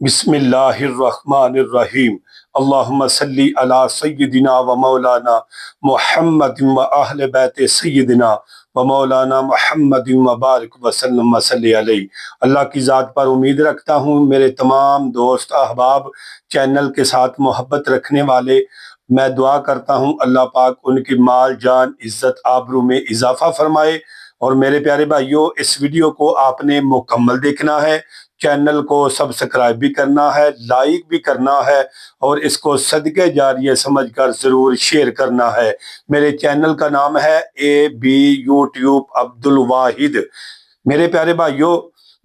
بسم اللہ الرحمن الرحیم اللہم صلی علی سیدنا و مولانا محمد و اہل بیت سیدنا و مولانا محمد و بارک وسلم و صلی علیہ۔ اللہ کی ذات پر امید رکھتا ہوں میرے تمام دوست احباب چینل کے ساتھ محبت رکھنے والے، میں دعا کرتا ہوں اللہ پاک ان کی مال جان عزت آبرو میں اضافہ فرمائے۔ اور میرے پیارے بھائیوں، اس ویڈیو کو آپ نے مکمل دیکھنا ہے، چینل کو سبسکرائب بھی کرنا ہے، لائک بھی کرنا ہے، اور اس کو صدقے جاریہ سمجھ کر ضرور شیئر کرنا ہے۔ میرے چینل کا نام ہے یوٹیوب عبد الواحد۔ میرے پیارے بھائیوں،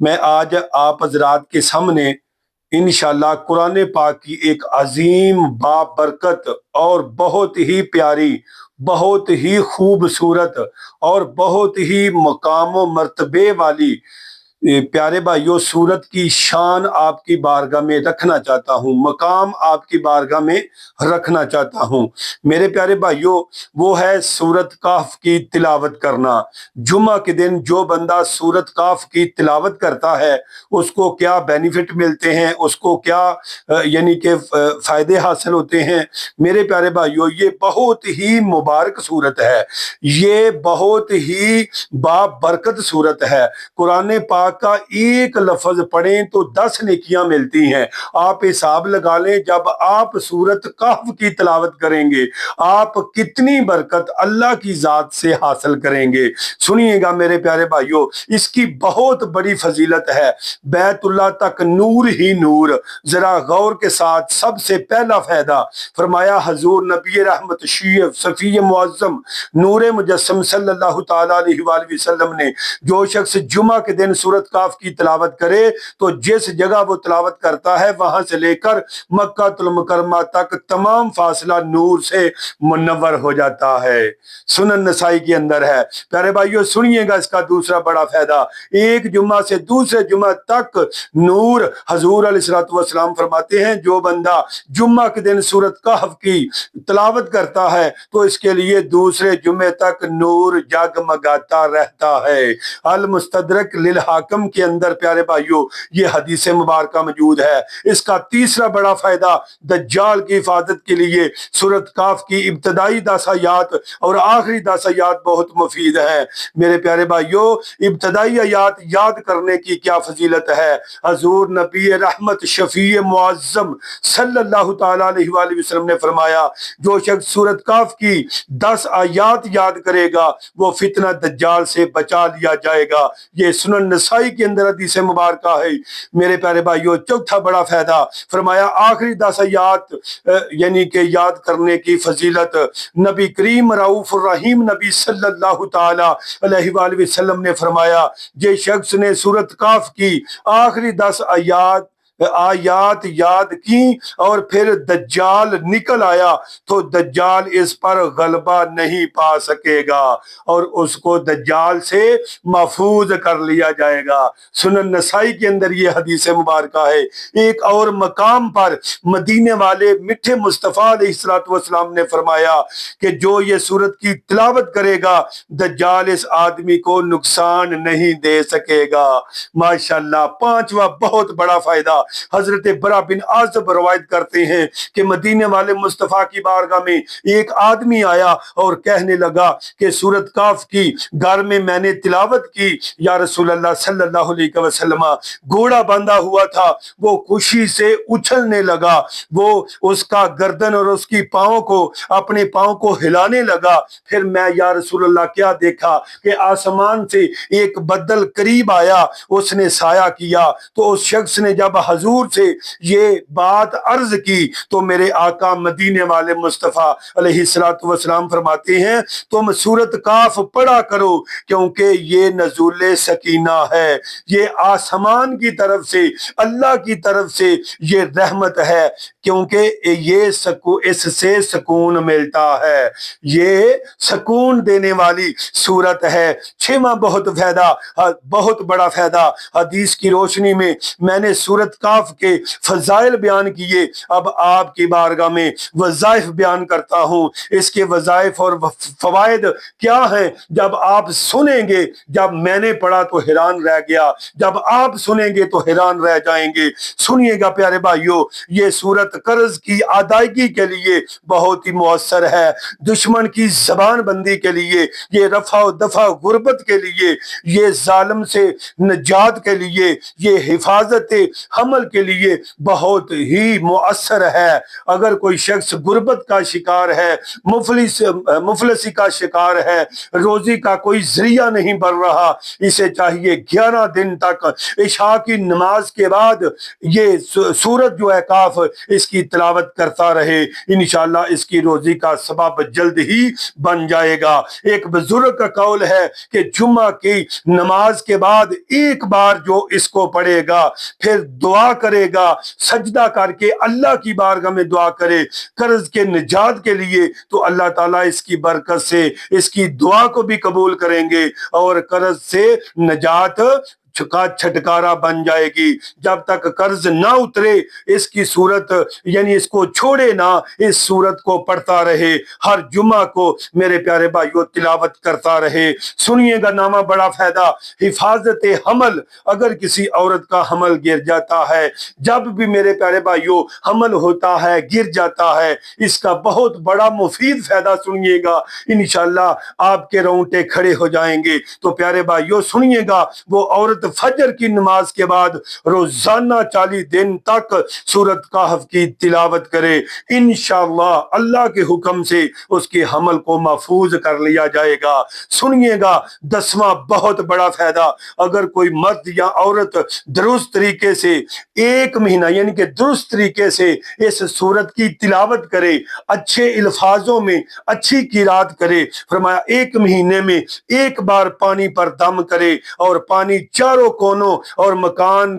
میں آج آپ حضرات کے سامنے انشاءاللہ قرآن پاک کی ایک عظیم بابرکت اور بہت ہی پیاری، بہت ہی خوبصورت اور بہت ہی مقام و مرتبے والی پیارے بھائیوں سورت کی شان آپ کی بارگاہ میں رکھنا چاہتا ہوں، مقام آپ کی بارگاہ میں رکھنا چاہتا ہوں۔ میرے پیارے بھائیوں، وہ ہے سورت کہف کی تلاوت کرنا۔ جمعہ کے دن جو بندہ سورت کہف کی تلاوت کرتا ہے اس کو کیا بینیفٹ ملتے ہیں، اس کو کیا یعنی کہ فائدے حاصل ہوتے ہیں۔ میرے پیارے بھائیوں، یہ بہت ہی مبارک سورت ہے، یہ بہت ہی بابرکت سورت ہے۔ قرآن پاک کا ایک لفظ پڑھیں تو 10 نیکیاں ملتی ہیں۔ آپ حساب لگا لیں، جب آپ سورت کہف کی تلاوت کریں گے آپ کتنی برکت اللہ کی ذات سے حاصل کریں گے۔ سنیے گا میرے پیارے بھائیوں، اس کی بہت بڑی فضیلت ہے۔ بیت اللہ تک نور ہی نور، ذرا غور کے ساتھ سب سے پہلا فائدہ فرمایا حضور نبی رحمت شفیع معظم نور مجسم صلی اللہ تعالی علیہ وآلہ وسلم نے، جو شخص جمعہ کے دن سورت کہف کی تلاوت کرے تو جس جگہ وہ تلاوت کرتا ہے وہاں سے لے کر مکہ المکرمہ تک تمام فاصلہ نور سے منور ہو جاتا ہے۔ سنن نسائی کے اندر ہے۔ پیارے بھائیو سنیے گا اس کا دوسرا بڑا فائدہ، ایک جمعہ سے دوسرے جمعہ تک نور۔ حضور علیہ السلام فرماتے ہیں جو بندہ جمعہ کے دن سورت کہف کی تلاوت کرتا ہے تو اس کے لیے دوسرے جمعے تک نور جگمگاتا رہتا ہے۔ المستدرک للحاکم کے اندر پیارے بھائیوں یہ حدیث مبارکہ موجود ہے۔ اس کا تیسرا بڑا فائدہ، دجال کی حفاظت کے لیے سورت کہف کی ابتدائی 10 آیات اور آخری 10 آیات بہت مفید ہیں۔ میرے پیارے بھائیوں، ابتدائی آیات یاد کرنے کی کیا فضیلت ہے۔ حضور نبی رحمت شفیع معظم صلی اللہ تعالی علیہ وآلہ وسلم نے فرمایا جو شخص سورت کہف کی 10 آیات یاد کرے گا وہ فتنہ دجال سے بچا لیا جائے گا۔ یہ سنن نسائی کے اندر حدیث مبارکہ ہے۔ میرے پیارے بھائیوں، چوتھا بڑا فائدہ فرمایا آخری 10 آیات یعنی کہ یاد کرنے کی فضیلت۔ نبی کریم رؤوف الرحیم نبی صلی اللہ تعالی علیہ وآلہ وسلم نے فرمایا جس شخص نے سورت کہف کی آخری 10 آیات یاد کی اور پھر دجال نکل آیا تو دجال اس پر غلبہ نہیں پا سکے گا اور اس کو دجال سے محفوظ کر لیا جائے گا۔ سنن نسائی کے اندر یہ حدیث مبارکہ ہے۔ ایک اور مقام پر مدینے والے میٹھے مصطفیٰ علیہ السلام نے فرمایا کہ جو یہ سورت کی تلاوت کرے گا دجال اس آدمی کو نقصان نہیں دے سکے گا۔ ماشاءاللہ۔ پانچواں بہت بڑا فائدہ، حضرت برا بن عازب روایت کرتے ہیں کہ مدینے والے مصطفیٰ کی بارگاہ میں ایک آدمی آیا اور کہنے لگا کہ سورت کہف کی گھر میں نے تلاوت کی یا رسول اللہ صلی اللہ علیہ وسلم، گھوڑا باندھا ہوا تھا، وہ خوشی سے اچھلنے لگا، وہ اس کا گردن اور اس کی پاؤں کو اپنے پاؤں کو ہلانے لگا۔ پھر میں یا رسول اللہ کیا دیکھا کہ آسمان سے ایک بدل قریب آیا، اس نے سایہ کیا، تو اس شخص نے جب حضور سے یہ بات عرض کی تو میرے آقا مدینے والے مصطفیٰ علیہ السلام فرماتے ہیں تم سورت کہف پڑھا کرو کیونکہ یہ نزول سکینہ ہے، یہ آسمان کی طرف سے اللہ کی طرف سے یہ رحمت ہے، کیونکہ یہ اس سے سکون ملتا ہے، یہ سکون دینے والی سورت ہے۔ چھواں بہت بڑا فائدہ، حدیث کی روشنی میں نے سورت اعتکاف کے فضائل بیان کیے، اب آپ کی بارگاہ میں وظائف بیان کرتا ہوں۔ اس کے وظائف اور فوائد کیا ہیں جب آپ سنیں گے، جب میں نے پڑھا تو حیران رہ گیا، جب آپ سنیں گے تو حیران رہ جائیں گے۔ سنیے گا پیارے بھائیو، یہ سورت قرض کی ادائیگی کے لیے بہت ہی مؤثر ہے، دشمن کی زبان بندی کے لیے، یہ رفع و دفع غربت کے لیے، یہ ظالم سے نجات کے لیے، یہ حفاظت حمل کے لیے بہت ہی مؤثر ہے۔ اگر کوئی شخص غربت کا شکار ہے، مفلسی کا شکار ہے، روزی کا کوئی ذریعہ نہیں بن رہا، اسے چاہیے 11 دن تک عشاء کی نماز کے بعد یہ سورت جو ہے کاف، اس کی تلاوت کرتا رہے، انشاءاللہ اس کی روزی کا سبب جلد ہی بن جائے گا۔ ایک بزرگ کا قول ہے کہ جمعہ کی نماز کے بعد ایک بار جو اس کو پڑھے گا، پھر دعا کرے گا، سجدہ کر کے اللہ کی بارگاہ میں دعا کرے قرض کے نجات کے لیے، تو اللہ تعالیٰ اس کی برکت سے اس کی دعا کو بھی قبول کریں گے اور قرض سے نجات کا چھٹکارا بن جائے گی۔ جب تک قرض نہ اترے اس کی صورت، یعنی اس کو چھوڑے نہ، اس صورت کو پڑھتا رہے، ہر جمعہ کو میرے پیارے بھائیو تلاوت کرتا رہے۔ سنیے گا نامہ بڑا فائدہ، حفاظت حمل۔ اگر کسی عورت کا حمل گر جاتا ہے، جب بھی میرے پیارے بھائیو حمل ہوتا ہے، گر جاتا ہے، اس کا بہت بڑا مفید فائدہ سنیے گا، انشاءاللہ آپ کے رونگٹے کھڑے ہو جائیں گے۔ تو پیارے بھائیو سنیے گا، وہ عورت فجر کی نماز کے بعد روزانہ 40 دن تک سورت کہف کی تلاوت کرے، انشاءاللہ اللہ کے حکم سے اس کے حمل کو محفوظ کر لیا جائے گا۔ سنیے گا 10واں بہت بڑا فائدہ، اگر کوئی مرد یا عورت درست طریقے سے 1 مہینہ یعنی کہ درست طریقے سے اس سورت کی تلاوت کرے، اچھے الفاظوں میں اچھی قرات کرے، فرمایا 1 مہینے میں 1 بار پانی پر دم کرے اور پانی چاروں کونوں اور مکان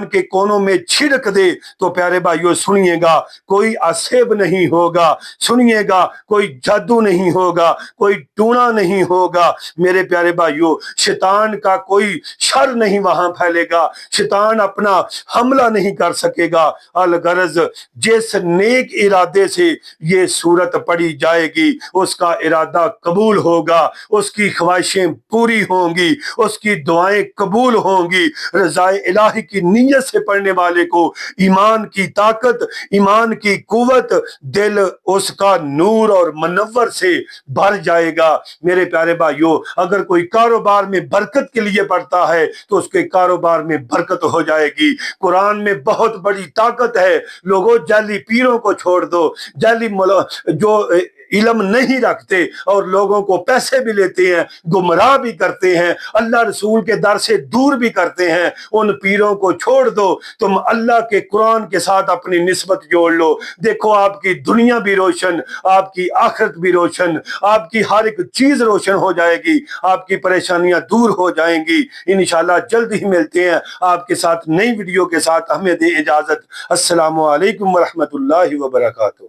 کے کونوں میں چھڑک دے، تو پیارے بھائیو سنیے گا کوئی عصب نہیں ہوگا، سنیے گا کوئی جادو نہیں ہوگا، کوئی ٹونا نہیں ہوگا، میرے پیارے بھائیو شیطان کا کوئی شر نہیں وہاں پھیلے گا، شیطان اپنا حملہ نہیں کر سکے گا۔ الغرض جس نیک ارادے سے یہ صورت پڑھی جائے گی، اس کا ارادہ قبول ہوگا، اس کی خواہشیں پوری ہوں گی، اس کی دعائیں قبول ہوں گی۔ رضا الہی کی نیت سے پڑھنے والے کو ایمان کی طاقت، ایمان کی قوت، دل اس کا نور اور منور سے بھر جائے گا۔ میرے پیارے بھائیو اگر کوئی کاروبار میں برکت کے لیے پڑھتا ہے تو اس کے کاروبار میں برکت ہو جائے گی۔ قرآن میں بہت بڑی طاقت ہے، لوگوں جعلی پیروں کو چھوڑ دو، جعلی جو علم نہیں رکھتے اور لوگوں کو پیسے بھی لیتے ہیں، گمراہ بھی کرتے ہیں، اللہ رسول کے در سے دور بھی کرتے ہیں، ان پیروں کو چھوڑ دو، تم اللہ کے قرآن کے ساتھ اپنی نسبت جوڑ لو، دیکھو آپ کی دنیا بھی روشن، آپ کی آخرت بھی روشن، آپ کی ہر ایک چیز روشن ہو جائے گی، آپ کی پریشانیاں دور ہو جائیں گی۔ انشاءاللہ جلد ہی ملتے ہیں آپ کے ساتھ نئی ویڈیو کے ساتھ، ہمیں دے اجازت۔ السلام علیکم ورحمۃ اللہ وبرکاتہ۔